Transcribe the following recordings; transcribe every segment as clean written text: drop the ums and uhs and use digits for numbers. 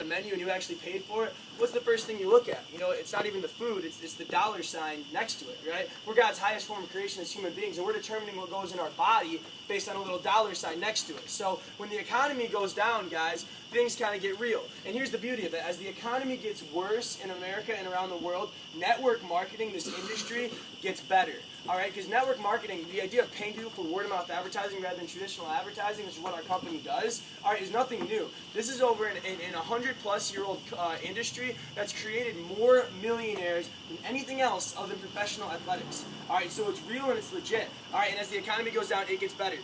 the menu and you actually paid for it, what's the first thing you look at? You know, it's not even the food, it's the dollar sign next to it, right? We're God's highest form of creation as human beings, and we're determining what goes in our body based on a little dollar sign next to it. So when the economy goes down, guys, things kind of get real. And here's the beauty of it. As the economy gets worse in America and around the world, network marketing, this industry, gets better. All right, because network marketing, the idea of paying people for word-of-mouth advertising rather than traditional advertising, which is what our company does, all right, is nothing new. This is over in a 100-plus-year-old industry that's created more millionaires than anything else other than professional athletics. All right, so it's real and it's legit. All right, and as the economy goes down, it gets better.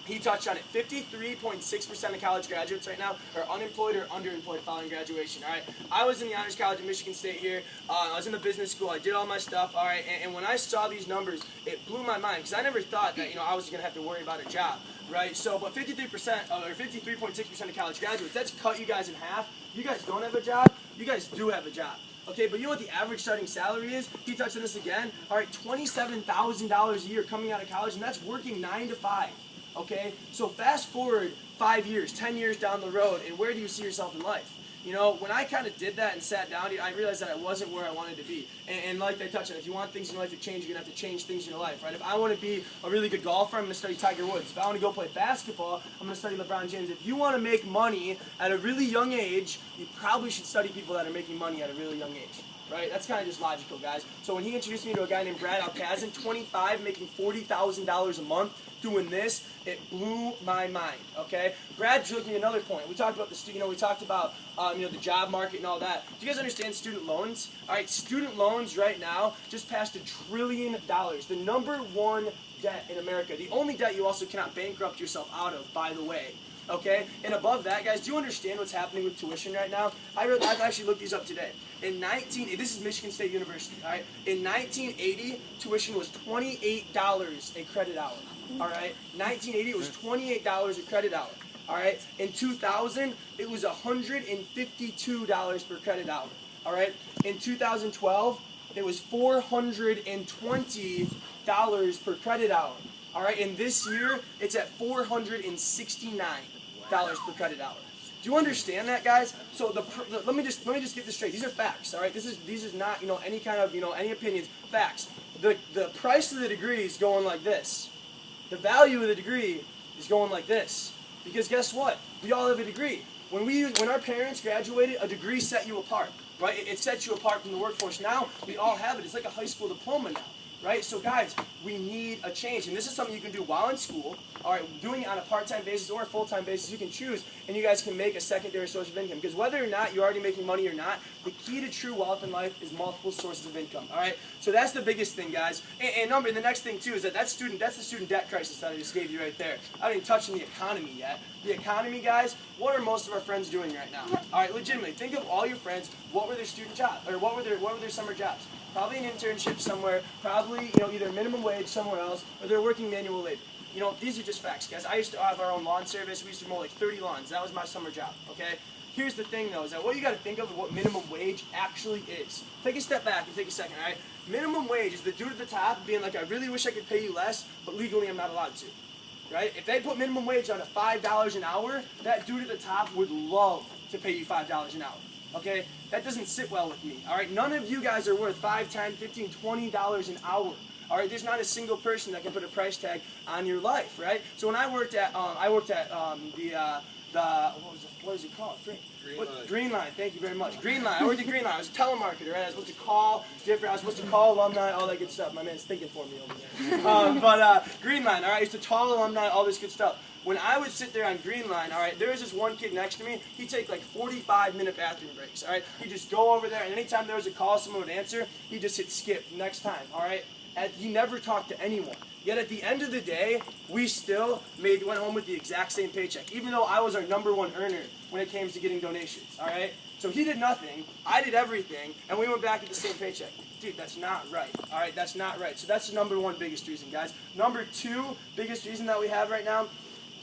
He touched on it. 53.6% of college graduates right now are unemployed or underemployed following graduation. All right, I was in the Honors College at Michigan State here. I was in the business school. I did all my stuff. All right, and when I saw these numbers, it blew my mind because I never thought that I was going to have to worry about a job. Right, so but 53% or 53.6% of college graduates, that's cut you guys in half. You guys don't have a job. You guys do have a job. Okay, but you know what the average starting salary is? He touched on this again. All right, $27,000 a year coming out of college, and that's working 9 to 5. Okay, so fast forward 5 years, 10 years down the road, and where do you see yourself in life? You know, when I kind of did that and sat down, I realized that I wasn't where I wanted to be. And like they touched on, if you want things in your life to change, you're going to have to change things in your life, right? If I want to be a really good golfer, I'm going to study Tiger Woods. If I want to go play basketball, I'm going to study LeBron James. If you want to make money at a really young age, you probably should study people that are making money at a really young age. Right? That's kind of just logical, guys. So when he introduced me to a guy named Brad Alcazan, 25, making $40,000 a month, doing this, it blew my mind. Okay, Brad showed me another point. We talked about we talked about the job market and all that. Do you guys understand student loans? All right, student loans right now just passed $1 trillion. The number one debt in America. The only debt you also cannot bankrupt yourself out of, by the way. Okay, and above that, guys, do you understand what's happening with tuition right now? I've actually looked these up today. This is Michigan State University, all right? In 1980, tuition was $28 a credit hour, all right? 1980, it was $28 a credit hour, all right? In 2000, it was $152 per credit hour, all right? In 2012, it was $420 per credit hour. All right, and this year it's at $469 per credit hour. Do you understand that, guys? So let me just get this straight. These are facts. All right, this is not any kind of any opinions. Facts. The price of the degree is going like this. The value of the degree is going like this. Because guess what? We all have a degree. When our parents graduated, a degree set you apart. Right? It sets you apart from the workforce. Now we all have it. It's like a high school diploma now. Right? So guys, we need a change. And this is something you can do while in school. All right, doing it on a part-time basis or a full-time basis, you can choose, and you guys can make a secondary source of income. Because whether or not you're already making money or not, the key to true wealth in life is multiple sources of income. All right? So that's the biggest thing, guys. And the next thing, too, is that's the student debt crisis that I just gave you right there. I haven't even touched on the economy yet. The economy, guys, what are most of our friends doing right now? All right, legitimately, think of all your friends. What were their student jobs, or what were their summer jobs? Probably an internship somewhere, probably either minimum wage somewhere else, or they're working manual labor. These are just facts, guys. I used to have our own lawn service. We used to mow like 30 lawns. That was my summer job, okay? Here's the thing, though, is that what you got to think of what minimum wage actually is. Take a step back and take a second, all right? Minimum wage is the dude at the top being like, I really wish I could pay you less, but legally I'm not allowed to, right? If they put minimum wage on at $5 an hour, that dude at the top would love to pay you $5 an hour. Okay, that doesn't sit well with me. All right, none of you guys are worth $5, $10, $15, $20 an hour. All right, there's not a single person that can put a price tag on your life, right? So when I worked at what is it called? Green Line. Thank you very much. Green Line. I worked at Green Line. I was a telemarketer, right? I was supposed to call alumni, all that good stuff. My man's thinking for me over there. Green Line. All right, I used to call alumni, all this good stuff. When I would sit there on Green Line, all right, there was this one kid next to me. He'd take like 45-minute bathroom breaks, all right? He'd just go over there, and anytime there was a call, someone would answer, he'd just hit skip next time, all right? And he never talked to anyone. Yet at the end of the day, we still went home with the exact same paycheck, even though I was our #1 earner when it came to getting donations, all right? So he did nothing, I did everything, and we went back to the same paycheck. Dude, that's not right, all right? That's not right. So that's the #1 biggest reason, guys. #2 biggest reason that we have right now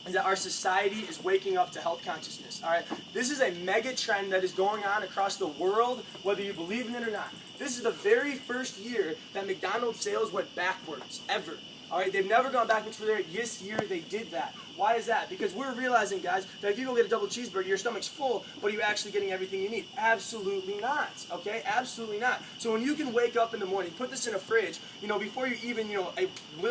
is that our society is waking up to health consciousness, all right? This is a mega trend that is going on across the world, whether you believe in it or not. This is the very first year that McDonald's sales went backwards, ever. All right, they've never gone backwards for their. This year they did that. Why is that? Because we're realizing, guys, that if you go get a double cheeseburger, your stomach's full, but are you actually getting everything you need? Absolutely not. Okay, absolutely not. So when you can wake up in the morning, put this in a fridge, before you even,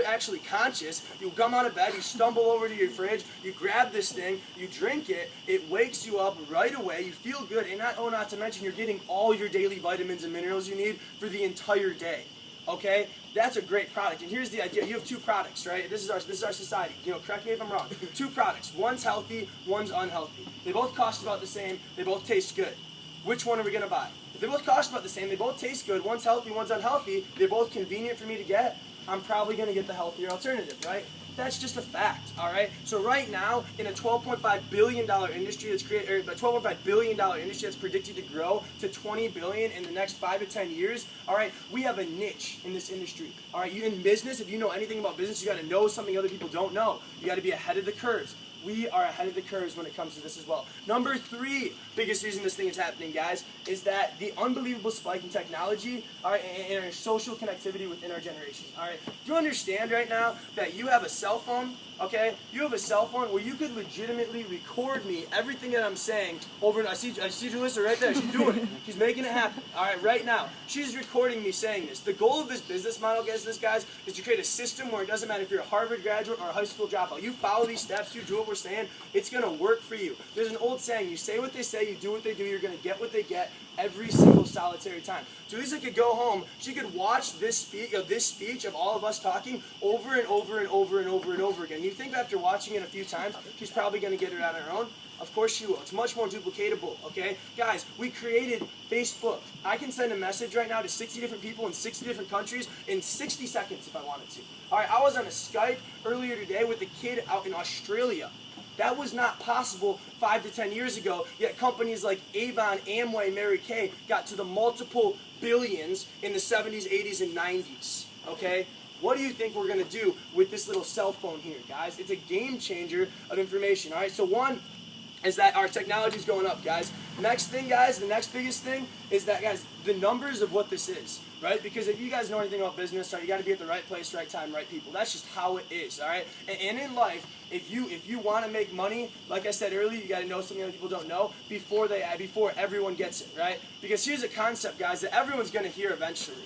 actually conscious, you come out of bed, you stumble over to your fridge, you grab this thing, you drink it, it wakes you up right away, you feel good, and not to mention you're getting all your daily vitamins and minerals you need for the entire day. Okay, that's a great product. And here's the idea: you have two products, right? This is our society. Correct me if I'm wrong. Two products. One's healthy, one's unhealthy. They both cost about the same. They both taste good. Which one are we gonna buy? If they both cost about the same, they both taste good. One's healthy, one's unhealthy. They're both convenient for me to get. I'm probably gonna get the healthier alternative, right? That's just a fact, all right? So right now, in a $12.5 billion industry $12.5 billion industry that's predicted to grow to $20 billion in the next 5 to 10 years, all right, we have a niche in this industry, all right? You in business, if you know anything about business, you got to know something other people don't know. You got to be ahead of the curves. We are ahead of the curves when it comes to this as well. Number 3 biggest reason this thing is happening, guys, is that the unbelievable spike in technology, all right, and our social connectivity within our generation. All right, do you understand right now that you have a cell phone? Okay, you have a cell phone where you could legitimately record me everything that I'm saying over. I see Julissa right there. She's doing it. She's making it happen. All right, right now she's recording me saying this. The goal of this business model, guys, is to create a system where it doesn't matter if you're a Harvard graduate or a high school dropout. You follow these steps. You do what we're saying. It's gonna work for you. There's an old saying: you say what they say, you do what they do. You're gonna get what they get every single solitary time. Julissa could go home. She could watch this speech of all of us talking over and over and over and over and over again. You think after watching it a few times, she's probably going to get it on her own? Of course she will. It's much more duplicatable, okay? Guys, we created Facebook. I can send a message right now to 60 different people in 60 different countries in 60 seconds if I wanted to. All right, I was on a Skype earlier today with a kid out in Australia. That was not possible 5 to 10 years ago, yet companies like Avon, Amway, Mary Kay got to the multiple billions in the 70s, 80s, and 90s, okay? What do you think we're going to do with this little cell phone here, guys? It's a game changer of information, all right? So one is that our technology is going up, guys. Next thing, guys, the next biggest thing is that, guys, the numbers of what this is, right? Because if you guys know anything about business, right, you got to be at the right place, right time, right people. That's just how it is, all right? And in life, if you want to make money, like I said earlier, you got to know something other people don't know before everyone gets it, right? Because here's a concept, guys, that everyone's going to hear eventually.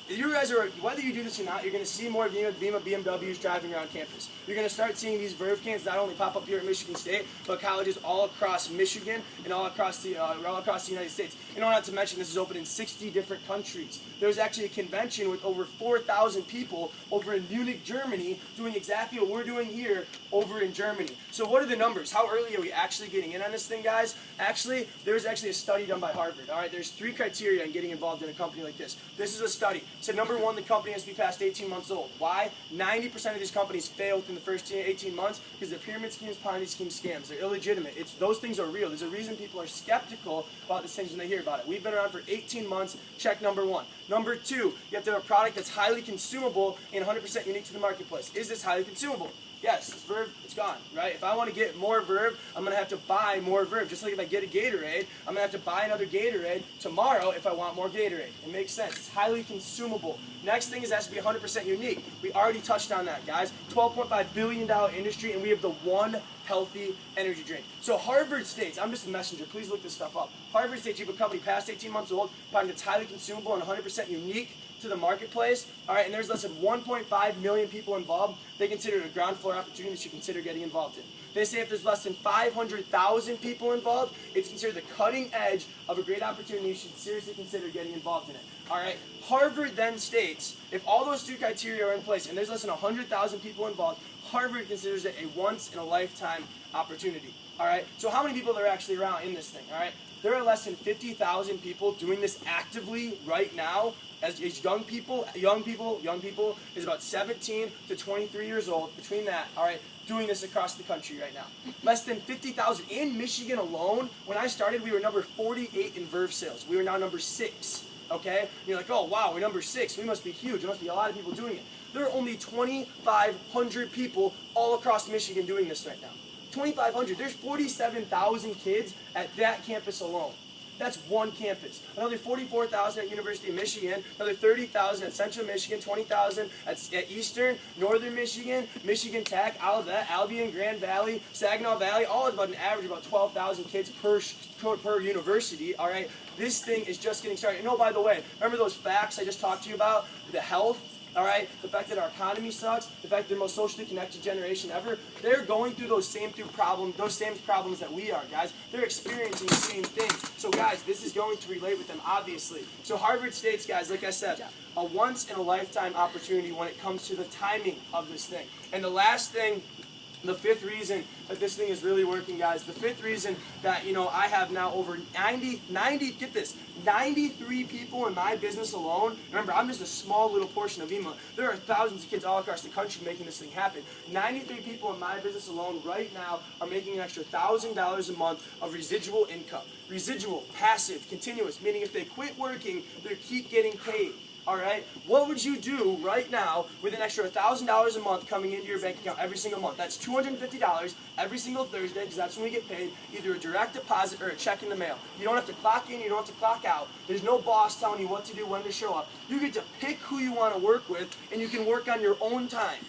You guys are, whether you do this or not, you're going to see more BMWs driving around campus. You're going to start seeing these Verve cans not only pop up here at Michigan State, but colleges all across Michigan and all across the United States. And not to mention, this is open in 60 different countries. There's actually a convention with over 4,000 people over in Munich, Germany, doing exactly what we're doing here over in Germany. So what are the numbers? How early are we actually getting in on this thing, guys? Actually, there's actually a study done by Harvard. All right, there's 3 criteria in getting involved in a company like this. This is a study. So number 1, the company has to be past 18 months old. Why? 90% of these companies fail within the first 18 months because they're pyramid schemes, Ponzi schemes, scams. They're illegitimate. Those things are real. There's a reason people are skeptical about these things when they hear about it. We've been around for 18 months. Check number 1. Number 2, you have to have a product that's highly consumable and 100% unique to the marketplace. Is this highly consumable? Yes, this Verve, it's gone, right? If I want to get more Verve, I'm going to have to buy more Verve. Just like if I get a Gatorade, I'm going to have to buy another Gatorade tomorrow if I want more Gatorade. It makes sense. It's highly consumable. Next thing is it has to be 100% unique. We already touched on that, guys. $12.5 billion industry, and we have the one healthy energy drink. So Harvard states, I'm just a messenger, please look this stuff up. Harvard states you have a company past 18 months old, product that's highly consumable and 100% unique to the marketplace, all right, and there's less than 1.5 million people involved, they consider it a ground floor opportunity that you consider getting involved in. They say if there's less than 500,000 people involved, it's considered the cutting edge of a great opportunity. You should seriously consider getting involved in it. All right. Harvard then states if all those 2 criteria are in place and there's less than 100,000 people involved, Harvard considers it a once-in-a-lifetime opportunity. All right. So how many people are actually around in this thing? All right. There are less than 50,000 people doing this actively right now. As young people is about 17 to 23 years old, between that, all right, doing this across the country right now. Less than 50,000. In Michigan alone, when I started, we were number 48 in Verve sales. We are now number 6, okay? And you're like, oh, wow, we're number 6. We must be huge. There must be a lot of people doing it. There are only 2,500 people all across Michigan doing this right now. 2,500. There's 47,000 kids at that campus alone. That's one campus. Another 44,000 at University of Michigan, another 30,000 at Central Michigan, 20,000 at Eastern, Northern Michigan, Michigan Tech, Olivet, Albion, Grand Valley, Saginaw Valley, all about an average of about 12,000 kids per university, all right? This thing is just getting started. And oh, by the way, remember those facts I just talked to you about? The health, all right? The fact that our economy sucks, the fact that they're the most socially connected generation ever, they're going through those same problems that we are, guys. They're experiencing the same thing. So, guys, this is going to relate with them, obviously. So, Harvard State's, guys, like I said, a once-in-a-lifetime opportunity when it comes to the timing of this thing. And the last thing, the fifth reason that this thing is really working, guys, the fifth reason that, I have now over 93 people in my business alone. Remember, I'm just a small little portion of EMA. There are thousands of kids all across the country making this thing happen. 93 people in my business alone right now are making an extra $1,000 a month of residual income. Residual, passive, continuous, meaning if they quit working, they keep getting paid. All right, what would you do right now with an extra $1,000 a month coming into your bank account every single month? That's $250 every single Thursday, because that's when we get paid, either a direct deposit or a check in the mail. You don't have to clock in, you don't have to clock out. There's no boss telling you what to do, when to show up. You get to pick who you want to work with, and you can work on your own time.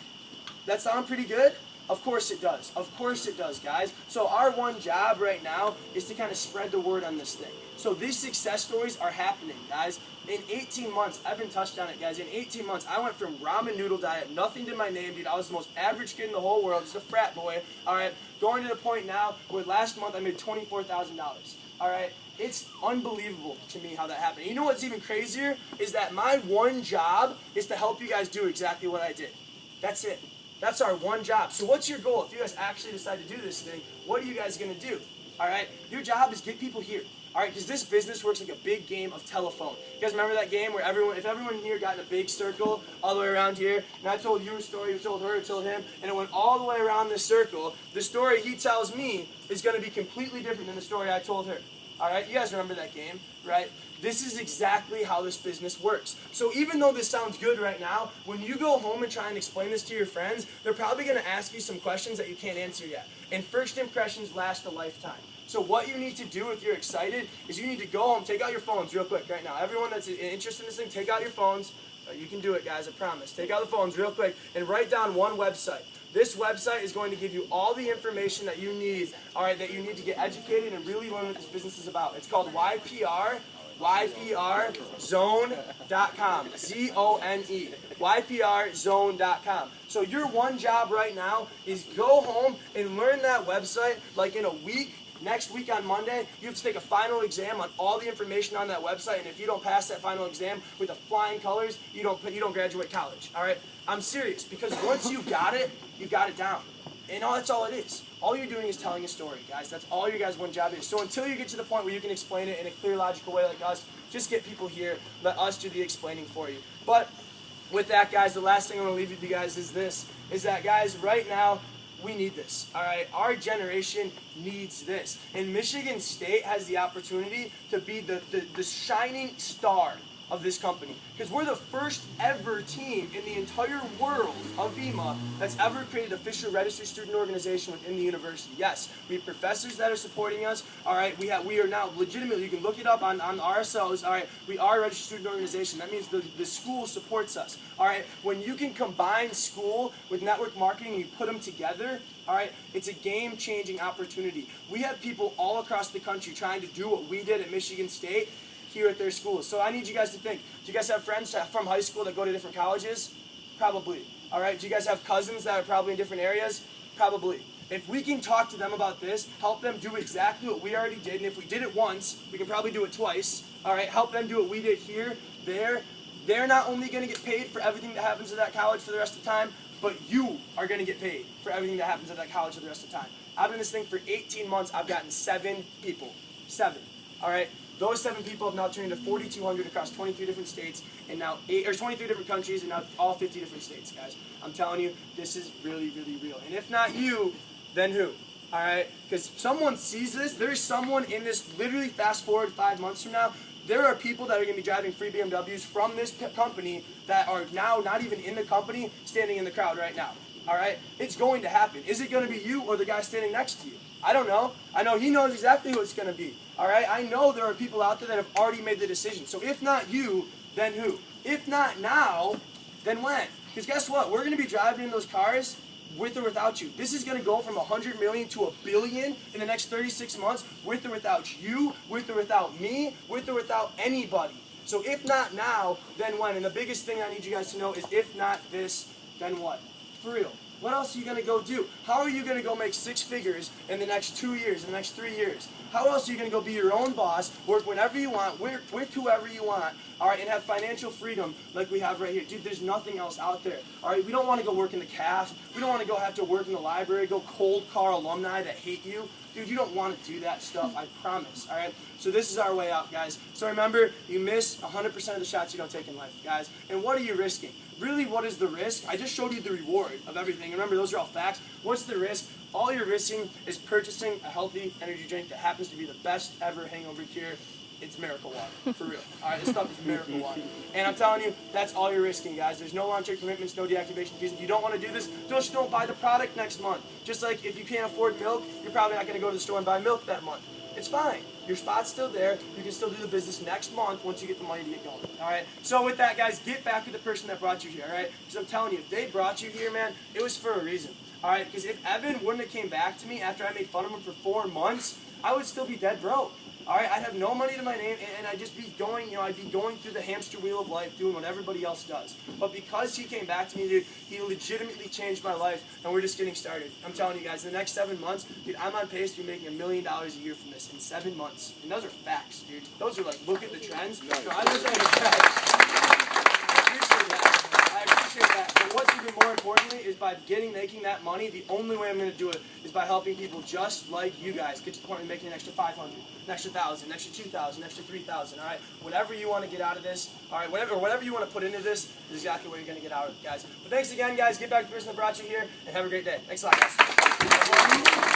That sound pretty good? Of course it does. Of course it does, guys. So our one job right now is to kind of spread the word on this thing. So these success stories are happening, guys. In 18 months, Evan touched on it, guys. In 18 months, I went from ramen noodle diet, nothing to my name, dude. I was the most average kid in the whole world, just a frat boy, all right? Going to the point now where last month I made $24,000, all right? It's unbelievable to me how that happened. You know what's even crazier is that my one job is to help you guys do exactly what I did. That's it. That's our one job. So what's your goal? If you guys actually decide to do this thing, what are you guys going to do? All right? Your job is get people here. All right? Because this business works like a big game of telephone. You guys remember that game where if everyone here got in a big circle all the way around here, and I told you a story, you told her, you told him, and it went all the way around this circle, the story he tells me is going to be completely different than the story I told her. All right? You guys remember that game, right? This is exactly how this business works. So even though this sounds good right now, when you go home and try and explain this to your friends, they're probably going to ask you some questions that you can't answer yet. And first impressions last a lifetime. So what you need to do if you're excited is you need to go home, take out your phones real quick right now. Everyone that's interested in this thing, take out your phones. You can do it, guys, I promise. Take out the phones real quick and write down one website. This website is going to give you all the information that you need, all right, that you need to get educated and really learn what this business is about. It's called YPRZone.com, Z-O-N-E, YPRZone.com. So your one job right now is go home and learn that website like in a week. Next week on Monday, you have to take a final exam on all the information on that website, and if you don't pass that final exam with the flying colors, you don't graduate college, all right? I'm serious, because once you got it down. And that's all it is. All you're doing is telling a story, guys. That's all your guys' one job is. So until you get to the point where you can explain it in a clear, logical way like us, just get people here. Let us do the explaining for you. But with that, guys, the last thing I want to leave with you guys is this, is that, guys, right now, we need this, all right? Our generation needs this. And Michigan State has the opportunity to be the shining star of this company. Because we're the first ever team in the entire world of VEMA that's ever created an official registered student organization within the university. Yes, we have professors that are supporting us. All right, we are now legitimately, you can look it up on RSOs. All right, we are a registered student organization. That means the school supports us. All right, when you can combine school with network marketing and you put them together, all right, it's a game-changing opportunity. We have people all across the country trying to do what we did at Michigan State here at their schools. So I need you guys to think. Do you guys have friends from high school that go to different colleges? Probably. All right. Do you guys have cousins that are probably in different areas? Probably. If we can talk to them about this, help them do exactly what we already did, and if we did it once, we can probably do it twice. All right. Help them do what we did here, there. They're not only going to get paid for everything that happens at that college for the rest of the time, but you are going to get paid for everything that happens at that college for the rest of the time. I've been in this thing for 18 months. I've gotten 7 people. 7. All right. Those 7 people have now turned into 4,200 across 23 different states, and now 23 different countries, and now all 50 different states, guys. I'm telling you, this is really, really real. And if not you, then who? All right? Because someone sees this. There's someone in this, literally fast forward 5 months from now, there are people that are going to be driving free BMWs from this company that are now not even in the company, standing in the crowd right now. All right? It's going to happen. Is it going to be you or the guy standing next to you? I don't know. I know he knows exactly who it's going to be. All right, I know there are people out there that have already made the decision. So if not you, then who? If not now, then when? Because guess what? We're going to be driving in those cars with or without you. This is going to go from 100 million to 1 billion in the next 36 months, with or without you, with or without me, with or without anybody. So if not now, then when? And the biggest thing I need you guys to know is if not this, then what? For real. What else are you going to go do? How are you going to go make 6 figures in the next 2 years, in the next 3 years? How else are you going to go be your own boss, work whenever you want, work with whoever you want, all right, and have financial freedom like we have right here? Dude, there's nothing else out there, all right? We don't want to go work in the CAF. We don't want to go have to work in the library, go cold call alumni that hate you. Dude, you don't want to do that stuff, I promise, all right? So this is our way out, guys. So remember, you miss 100% of the shots you don't take in life, guys. And what are you risking? Really, what is the risk? I just showed you the reward of everything. Remember, those are all facts. What's the risk? All you're risking is purchasing a healthy energy drink that happens to be the best ever hangover cure. It's miracle water, for real. All right, this stuff is miracle water. And I'm telling you, that's all you're risking, guys. There's no long-term commitments, no deactivation fees. If you don't want to do this, just don't buy the product next month. Just like if you can't afford milk, you're probably not going to go to the store and buy milk that month. It's fine. Your spot's still there. You can still do the business next month once you get the money to get going. All right? So with that, guys, get back with the person that brought you here, all right? Because I'm telling you, if they brought you here, man, it was for a reason. All right? Because if Evan wouldn't have came back to me after I made fun of him for 4 months, I would still be dead broke. All right, I'd have no money to my name, and I'd just be going, I'd be going through the hamster wheel of life, doing what everybody else does. But because he came back to me, dude, he legitimately changed my life, and we're just getting started. I'm telling you guys, in the next 7 months, dude, I'm on pace to be making $1 million a year from this in 7 months. And those are facts, dude. Those are like, look at the trends. No, I'm just saying the facts. I appreciate that. But what's even more importantly is by making that money, the only way I'm going to do it is by helping people just like you guys get to the point of making an extra 500, an extra 1,000, an extra 2,000, an extra 3,000, all right? Whatever you want to get out of this, all right, whatever you want to put into this is exactly what you're going to get out of it, guys. But thanks again, guys. Get back to the person that brought you here, and have a great day. Thanks a lot, guys.